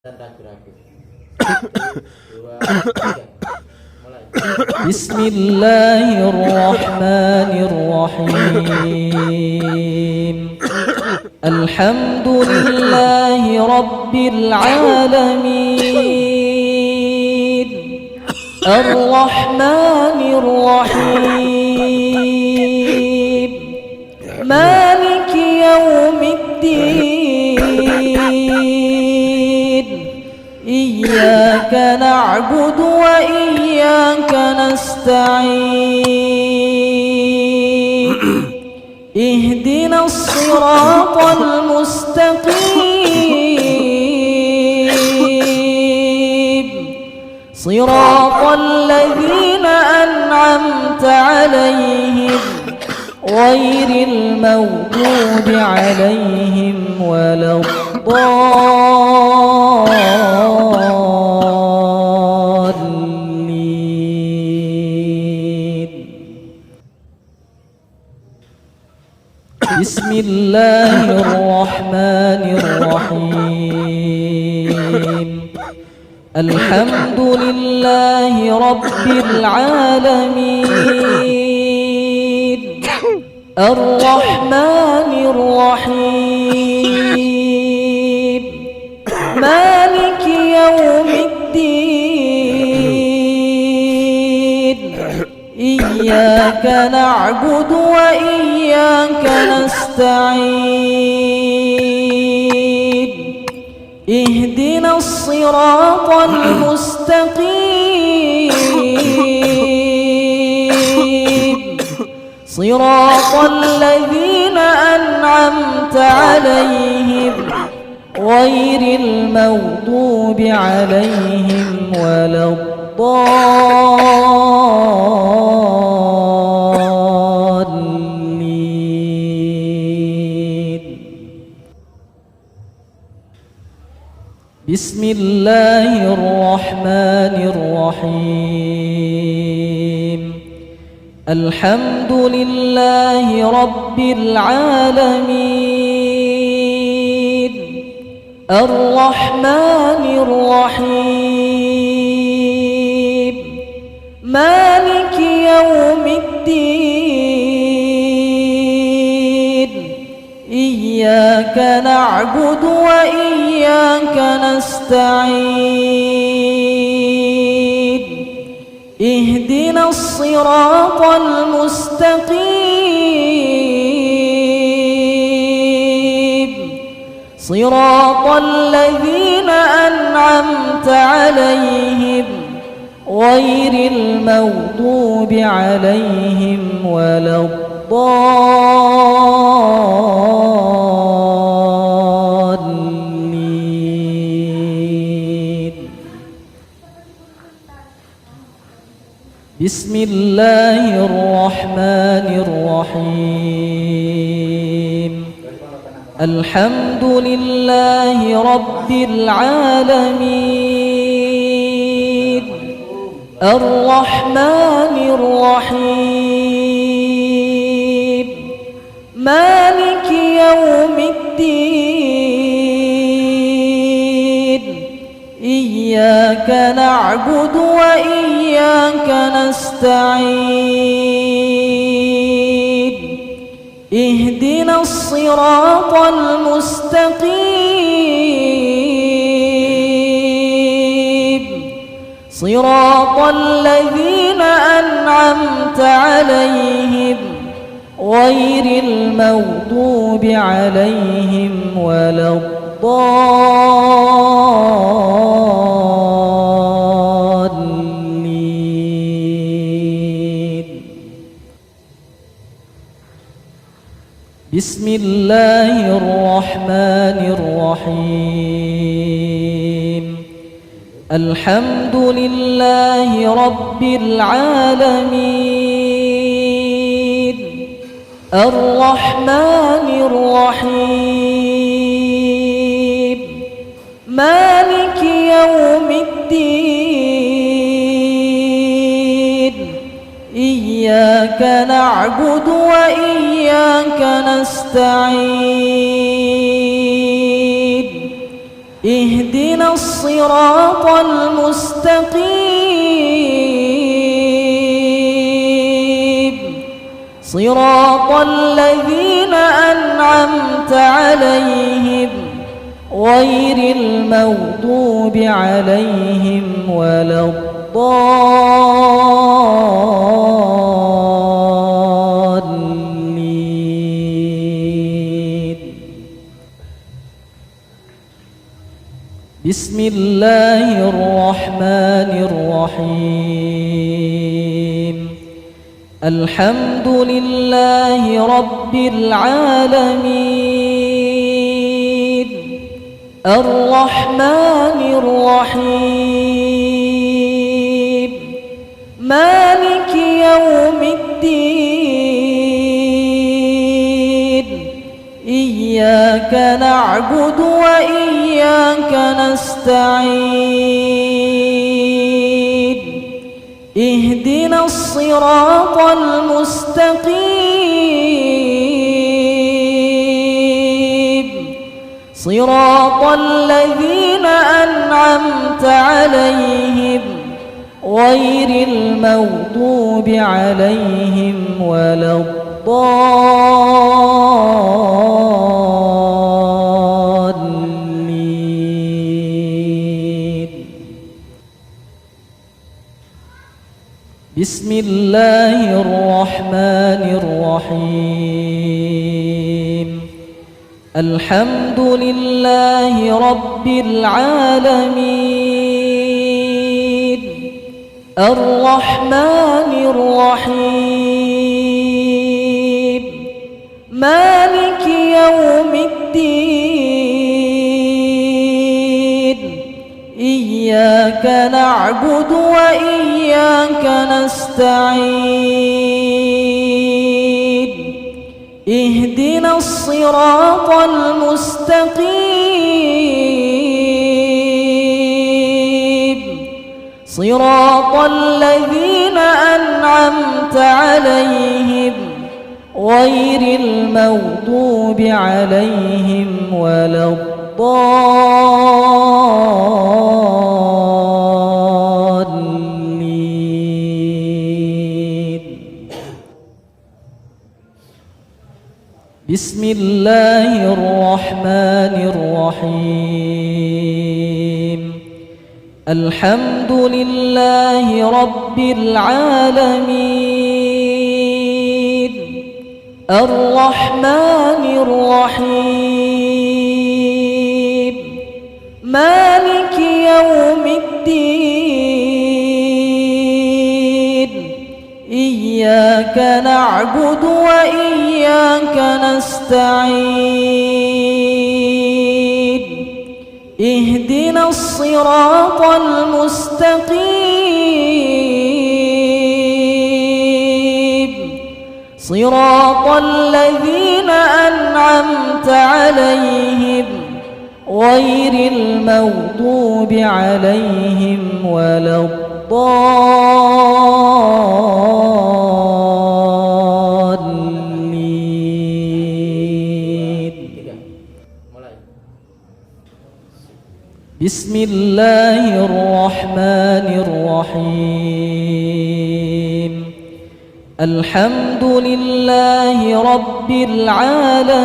Ragu-ragu. 2, 3. Mulai. Bismillahirrahmanirrahim. Alhamdulillahi rabbil alamin. Ar-Rahmanir Rahim. Maliki yaumiddin. Iyyaka na'budu wa iyyaka nasta'in. Ihdinas siratal mustaqim. Siratal ladzina an'amta 'alaihim ghairil maghdubi 'alaihim waladdallin. Bismillahirrahmanirrahim. Alhamdulillahi rabbil alamin. Ar-Rahmanir Rahim. Maliki yaumiddin. Iyyaka na'budu wa iyyaka nasta'in. Ihdinas siratal mustaqim. Siratal ladzina an'amta 'alaihim ghairil maghdubi 'alaihim waladdallin. Bismillahirrahmanirrahim. Alhamdulillahi rabbil alamin. Ar-Rahmanir Rahim. Maliki yaumiddin. Iyyaka na'budu wa iyyaka nasta'in. Ihdinas siratal mustaqim. Siratal ladzina an'amta 'alaihim ghairil maghdubi 'alaihim waladdallin. Bismillahirrahmanirrahim. Alhamdulillahi rabbil alamin. Ar-Rahmanir Rahim. Maliki yaumiddin. Iyyaka na'budu wa iyyaka nasta'in. Ihdinas siratal mustaqim. Siratal ladzina an'amta 'alaihim ghairil maghdubi 'alaihim waladdallin. Bismillahirrahmanirrahim. Alhamdulillahi rabbil alamin. Ar-Rahmanir Rahim. Maliki yaumiddin. Iyyaka na'budu wa iyyaka nasta'in. اهدنا الصراط المستقيم صراط الذين أنعمت عليهم غير المغضوب عليهم ولا الضالين. بسم الله الرحمن الرحيم. الحمد لله رب العالمين الرحمن الرحيم مالك يوم الدين إياك نعبد وإياك نستعين اهدنا الصراط المستقيم صراط الذين أنعمت عليهم غير المغضوب عليهم ولا الضالين. بسم الله الرحمن الرحيم. الحمد لله رب العالمين الرحمن الرحيم مالك يوم الدين إياك نعبد وإياك نستعين اهدنا الصراط المستقيم صراط الذين أنعمت عليهم غير المغضوب عليهم ولا الضالين. بسم الله الرحمن الرحيم. الحمد لله رب العالمين الرحمن الرحيم مالك يوم الدين إياك نعبد وإياك نستعين اهدنا الصراط المستقيم صراط الذين أنعمت عليهم غير المغضوب عليهم ولا الضالين. بسم الله الرحمن الرحيم. الحمد لله رب العالمين